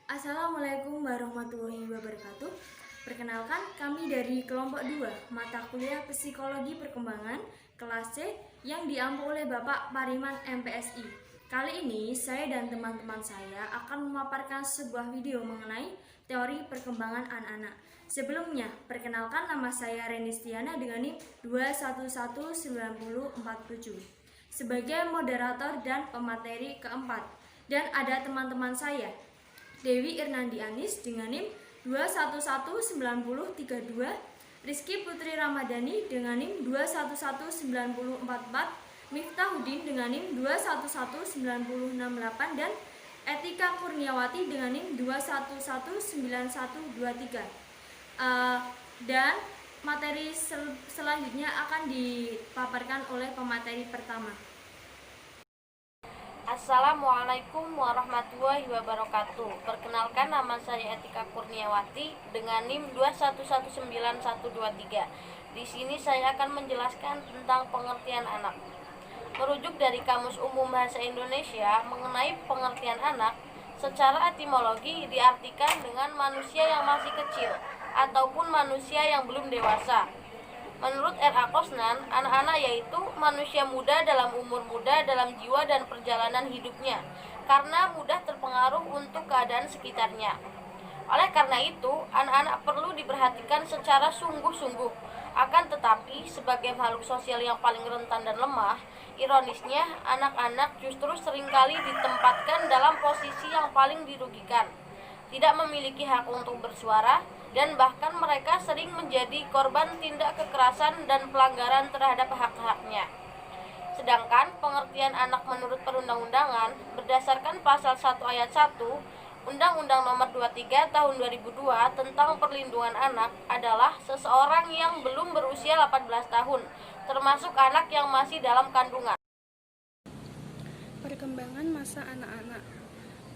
Assalamualaikum warahmatullahi wabarakatuh. Perkenalkan, kami dari kelompok 2 mata kuliah Psikologi Perkembangan kelas C yang diampu oleh Bapak Pariman MPSI. Kali ini saya dan teman-teman saya akan memaparkan sebuah video mengenai teori perkembangan anak-anak. Sebelumnya, perkenalkan, nama saya Renistiana dengan NIM 2119047 sebagai moderator dan pemateri keempat. Dan ada teman-teman saya, Dewi Irnandi Anis dengan NIM 2119032, Rizky Putri Ramadhani dengan NIM 2119044, Miftahudin dengan NIM 2119068, dan Etika Kurniawati dengan NIM 2119123. Dan materi selanjutnya akan dipaparkan oleh pemateri pertama. Assalamualaikum warahmatullahi wabarakatuh. Perkenalkan, nama saya Etika Kurniawati dengan NIM 2119123. Di sini saya akan menjelaskan tentang pengertian anak. Merujuk dari Kamus Umum Bahasa Indonesia mengenai pengertian anak, secara etimologi diartikan dengan manusia yang masih kecil ataupun manusia yang belum dewasa. Menurut R.A. Kosnan, anak-anak yaitu manusia muda dalam umur muda dalam jiwa dan perjalanan hidupnya, karena mudah terpengaruh untuk keadaan sekitarnya. Oleh karena itu, anak-anak perlu diperhatikan secara sungguh-sungguh. Akan tetapi, sebagai makhluk sosial yang paling rentan dan lemah, ironisnya, anak-anak justru seringkali ditempatkan dalam posisi yang paling dirugikan, tidak memiliki hak untuk bersuara, dan bahkan mereka sering menjadi korban tindak kekerasan dan pelanggaran terhadap hak-haknya. Sedangkan pengertian anak menurut perundang-undangan berdasarkan pasal 1 ayat 1 Undang-Undang Nomor 23 Tahun 2002 tentang Perlindungan Anak adalah seseorang yang belum berusia 18 tahun, termasuk anak yang masih dalam kandungan. Perkembangan masa anak-anak.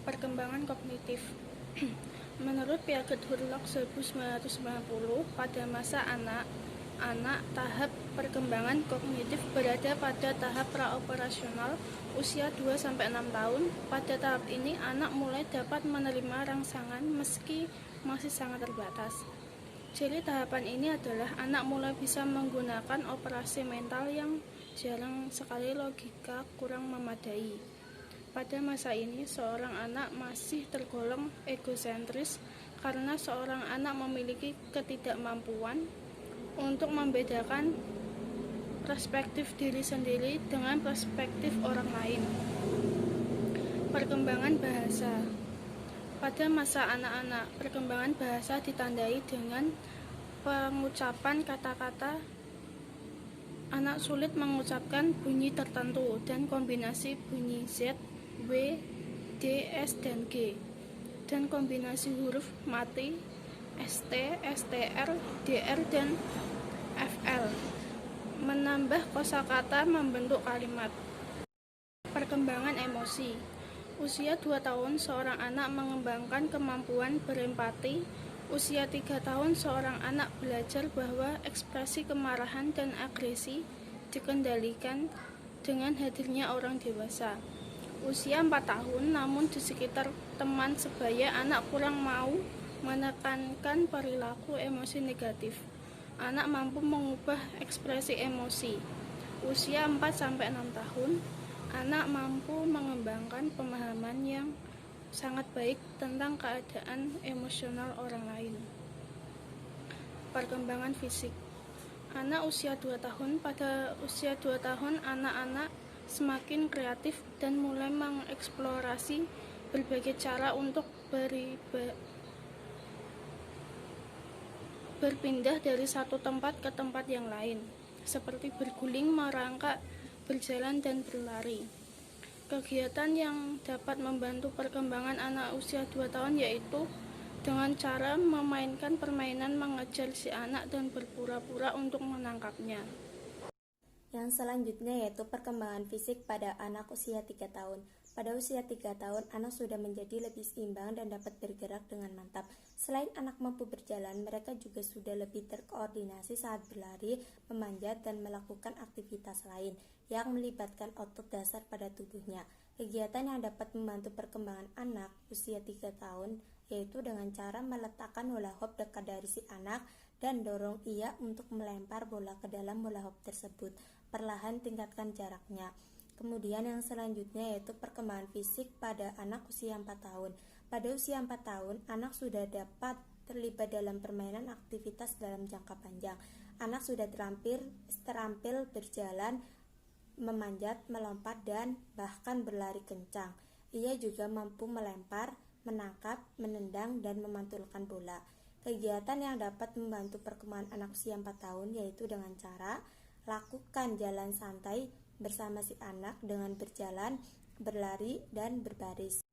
Perkembangan kognitif. Menurut Piaget Hurlock 1990, pada masa anak-anak tahap perkembangan kognitif berada pada tahap praoperasional usia 2-6 tahun. Pada tahap ini anak mulai dapat menerima rangsangan meski masih sangat terbatas. Ciri tahapan ini adalah anak mulai bisa menggunakan operasi mental yang jarang sekali logika kurang memadai. Pada masa ini, seorang anak masih tergolong egosentris karena seorang anak memiliki ketidakmampuan untuk membedakan perspektif diri sendiri dengan perspektif orang lain. Perkembangan bahasa. Pada masa anak-anak, perkembangan bahasa ditandai dengan pengucapan kata-kata. Anak sulit mengucapkan bunyi tertentu dan kombinasi bunyi Z, W, D, S, dan G, dan kombinasi huruf mati ST, STR, DR, dan FL, menambah kosakata membentuk kalimat. Perkembangan emosi. Usia 2 tahun seorang anak mengembangkan kemampuan berempati. Usia 3 tahun seorang anak belajar bahwa ekspresi kemarahan dan agresi dikendalikan dengan hadirnya orang dewasa. Usia 4 tahun, namun di sekitar teman sebaya anak kurang mau menekankan perilaku emosi negatif. Anak mampu mengubah ekspresi emosi. Usia 4-6 tahun, anak mampu mengembangkan pemahaman yang sangat baik tentang keadaan emosional orang lain. Perkembangan fisik. Anak usia 2 tahun. Pada usia 2 tahun, anak-anak semakin kreatif dan mulai mengeksplorasi berbagai cara untuk berpindah dari satu tempat ke tempat yang lain, seperti berguling, merangkak, berjalan, dan berlari. Kegiatan yang dapat membantu perkembangan anak usia 2 tahun yaitu dengan cara memainkan permainan mengejar si anak dan berpura-pura untuk menangkapnya. Yang selanjutnya yaitu perkembangan fisik pada anak usia 3 tahun. Pada usia 3 tahun, anak sudah menjadi lebih seimbang dan dapat bergerak dengan mantap. Selain anak mampu berjalan, mereka juga sudah lebih terkoordinasi saat berlari, memanjat, dan melakukan aktivitas lain yang melibatkan otot dasar pada tubuhnya. Kegiatan yang dapat membantu perkembangan anak usia 3 tahun yaitu dengan cara meletakkan bola hop dekat dari si anak dan dorong ia untuk melempar bola ke dalam bola hop tersebut. Perlahan tingkatkan jaraknya. Kemudian yang selanjutnya yaitu perkembangan fisik pada anak usia 4 tahun. Pada usia 4 tahun, anak sudah dapat terlibat dalam permainan aktivitas dalam jangka panjang. Anak sudah terampil berjalan, memanjat, melompat, dan bahkan berlari kencang. Ia juga mampu melempar, menangkap, menendang, dan memantulkan bola. Kegiatan yang dapat membantu perkembangan anak usia 4 tahun yaitu dengan cara lakukan jalan santai bersama si anak dengan berjalan, berlari, dan berbaris.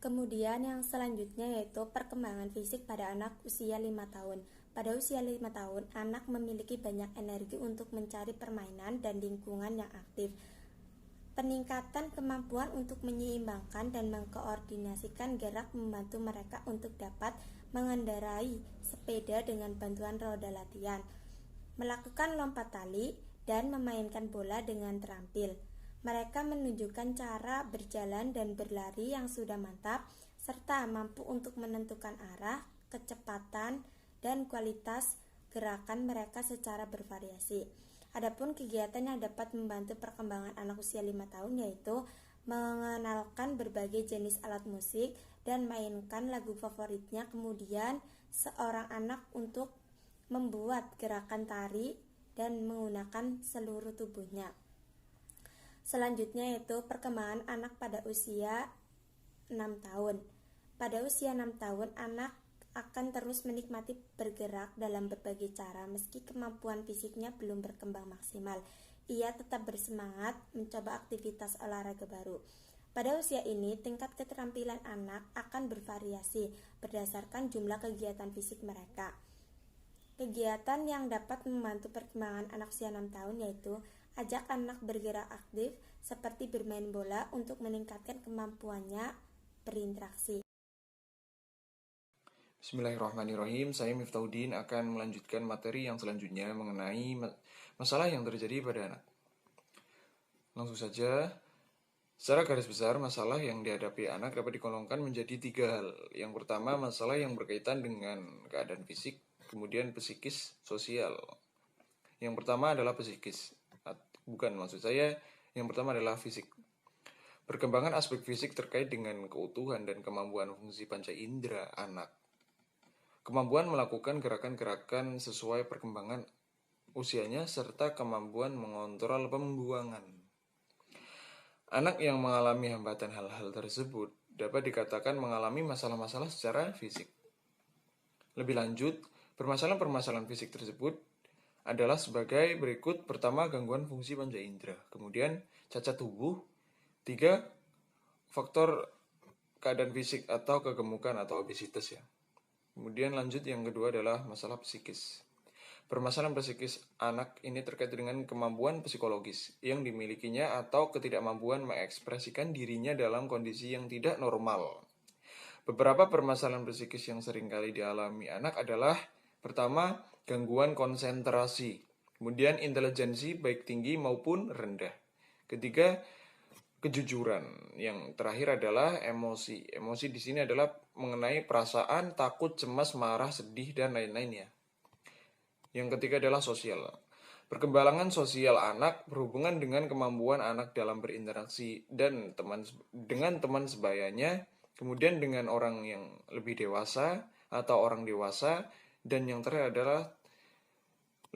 Kemudian yang selanjutnya yaitu perkembangan fisik pada anak usia 5 tahun. Pada usia 5 tahun, anak memiliki banyak energi untuk mencari permainan dan lingkungan yang aktif. Peningkatan kemampuan untuk menyeimbangkan dan mengkoordinasikan gerak membantu mereka untuk dapat mengendarai sepeda dengan bantuan roda latihan, melakukan lompat tali, dan memainkan bola dengan terampil. Mereka menunjukkan cara berjalan dan berlari yang sudah mantap, serta mampu untuk menentukan arah, kecepatan, dan kualitas gerakan mereka secara bervariasi. Adapun kegiatan yang dapat membantu perkembangan anak usia 5 tahun yaitu mengenalkan berbagai jenis alat musik dan mainkan lagu favoritnya, kemudian seorang anak untuk membuat gerakan tari dan menggunakan seluruh tubuhnya. Selanjutnya yaitu perkembangan anak pada usia 6 tahun. Pada usia 6 tahun, anak akan terus menikmati bergerak dalam berbagai cara meski kemampuan fisiknya belum berkembang maksimal. Ia tetap bersemangat mencoba aktivitas olahraga baru. Pada usia ini, tingkat keterampilan anak akan bervariasi berdasarkan jumlah kegiatan fisik mereka. Kegiatan yang dapat membantu perkembangan anak usia 6 tahun yaitu ajak anak bergerak aktif seperti bermain bola untuk meningkatkan kemampuannya berinteraksi. Bismillahirrahmanirrahim. Saya Miftahuddin akan melanjutkan materi yang selanjutnya mengenai masalah yang terjadi pada anak. Langsung saja, secara garis besar masalah yang dihadapi anak dapat digolongkan menjadi 3 hal. Yang pertama, masalah yang berkaitan dengan keadaan fisik, kemudian psikis, sosial. Yang pertama adalah psikis. Yang pertama adalah fisik. Perkembangan aspek fisik terkait dengan keutuhan dan kemampuan fungsi panca indera anak. Kemampuan melakukan gerakan-gerakan sesuai perkembangan usianya serta kemampuan mengontrol pembuangan. Anak yang mengalami hambatan hal-hal tersebut dapat dikatakan mengalami masalah-masalah secara fisik. Lebih lanjut, permasalahan-permasalahan fisik tersebut adalah sebagai berikut. Pertama, gangguan fungsi panca indera. Kemudian, cacat tubuh. 3, faktor keadaan fisik atau kegemukan atau obesitas ya. Kemudian lanjut yang kedua adalah masalah psikis. Permasalahan psikis anak ini terkait dengan kemampuan psikologis yang dimilikinya atau ketidakmampuan mengekspresikan dirinya dalam kondisi yang tidak normal. Beberapa permasalahan psikis yang seringkali dialami anak adalah pertama, gangguan konsentrasi. Kemudian intelijensi baik tinggi maupun rendah. Ketiga, kejujuran. Yang terakhir adalah emosi. Emosi di sini adalah mengenai perasaan takut, cemas, marah, sedih, dan lain-lainnya. Yang ketiga adalah sosial. Perkembangan sosial anak berhubungan dengan kemampuan anak dalam berinteraksi dan dengan teman sebayanya, kemudian dengan orang yang lebih dewasa atau orang dewasa, dan yang terakhir adalah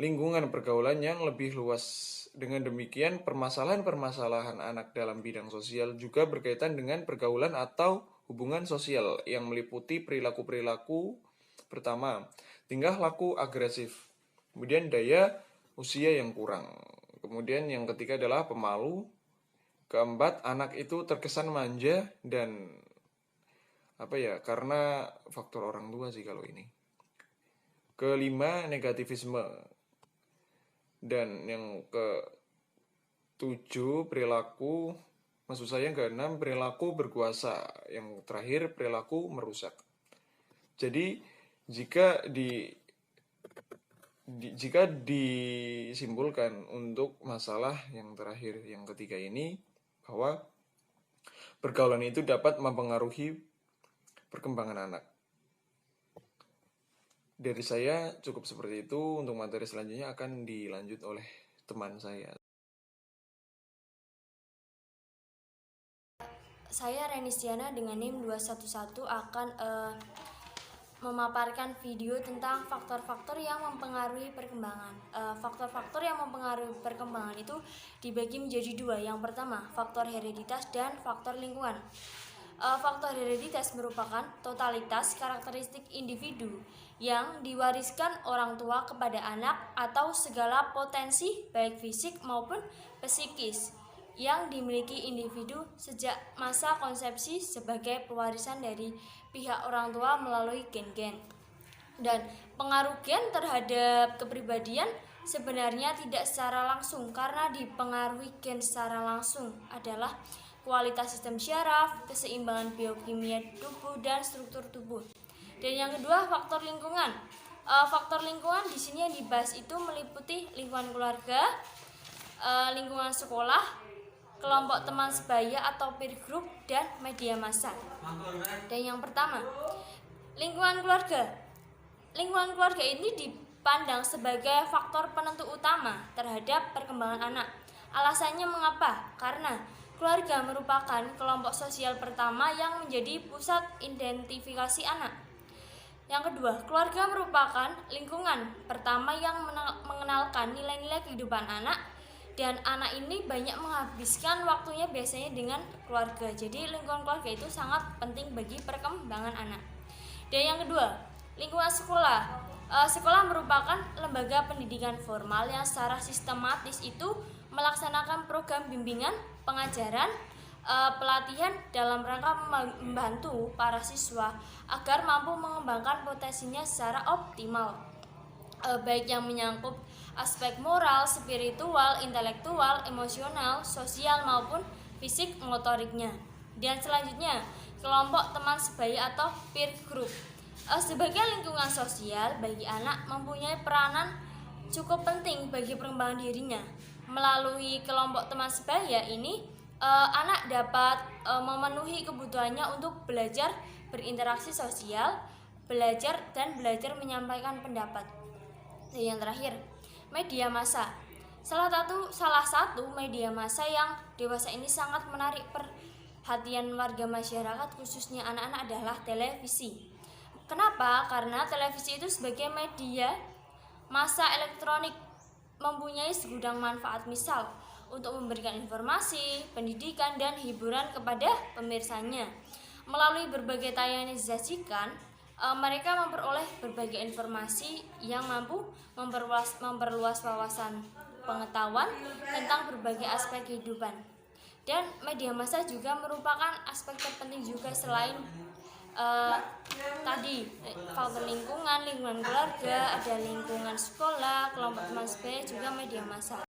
lingkungan pergaulan yang lebih luas. Dengan demikian, permasalahan-permasalahan anak dalam bidang sosial juga berkaitan dengan pergaulan atau hubungan sosial yang meliputi perilaku-perilaku. Pertama, tingkah laku agresif. Kemudian daya usia yang kurang. Kemudian yang ketiga adalah pemalu. Keempat, anak itu terkesan manja dan karena faktor orang tua sih kalau ini. Kelima, negativisme. Dan yang ke-7, perilaku, yang ke-6, perilaku berkuasa. Yang terakhir, perilaku merusak. Jadi, jika disimpulkan untuk masalah yang terakhir, yang ketiga ini, bahwa pergaulan itu dapat mempengaruhi perkembangan anak. Dari saya cukup seperti itu. Untuk materi selanjutnya akan dilanjut oleh teman saya. Saya Renisiana dengan NIM 211 akan memaparkan video tentang faktor-faktor yang mempengaruhi perkembangan. Faktor-faktor yang mempengaruhi perkembangan itu dibagi menjadi dua. Yang pertama, faktor hereditas dan faktor lingkungan. Faktor hereditas merupakan totalitas karakteristik individu yang diwariskan orang tua kepada anak atau segala potensi baik fisik maupun psikis yang dimiliki individu sejak masa konsepsi sebagai pewarisan dari pihak orang tua melalui gen-gen. Dan pengaruh gen terhadap kepribadian sebenarnya tidak secara langsung, karena dipengaruhi gen secara langsung adalah kualitas sistem syaraf, keseimbangan biokimia tubuh, dan struktur tubuh. Dan yang kedua, faktor lingkungan. Faktor lingkungan di sini yang dibahas itu meliputi lingkungan keluarga, lingkungan sekolah, kelompok teman sebaya atau peer group, dan media massa. Dan yang pertama, lingkungan keluarga. Lingkungan keluarga ini dipandang sebagai faktor penentu utama terhadap perkembangan anak. Alasannya mengapa? Karena keluarga merupakan kelompok sosial pertama yang menjadi pusat identifikasi anak. Yang kedua, keluarga merupakan lingkungan pertama yang mengenalkan nilai-nilai kehidupan anak, dan anak ini banyak menghabiskan waktunya biasanya dengan keluarga. Jadi lingkungan keluarga itu sangat penting bagi perkembangan anak. Dan yang kedua, lingkungan sekolah. Sekolah merupakan lembaga pendidikan formal yang secara sistematis itu melaksanakan program bimbingan, pengajaran, pelatihan dalam rangka membantu para siswa agar mampu mengembangkan potensinya secara optimal, baik yang menyangkut aspek moral, spiritual, intelektual, emosional, sosial maupun fisik motoriknya. Dan selanjutnya, kelompok teman sebaya atau peer group. Sebagai lingkungan sosial bagi anak mempunyai peranan cukup penting bagi perkembangan dirinya. Melalui kelompok teman sebaya ini, anak dapat memenuhi kebutuhannya untuk belajar berinteraksi sosial, belajar menyampaikan pendapat. Dan yang terakhir, media massa. Salah satu media massa yang dewasa ini sangat menarik perhatian warga masyarakat, khususnya anak-anak, adalah televisi. Kenapa? Karena televisi itu sebagai media massa elektronik mempunyai segudang manfaat, misal untuk memberikan informasi, pendidikan, dan hiburan kepada pemirsanya. Melalui berbagai tayangan yang disajikan, mereka memperoleh berbagai informasi yang mampu memperluas wawasan pengetahuan tentang berbagai aspek kehidupan. Dan media massa juga merupakan aspek terpenting juga selain tadi faktor lingkungan keluarga, ada lingkungan sekolah, kelompok teman sebaya, juga media massa.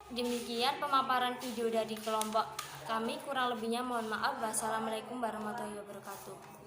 Demikian pemaparan video dari kelompok kami, kurang lebihnya mohon maaf. Wassalamualaikum warahmatullahi wabarakatuh.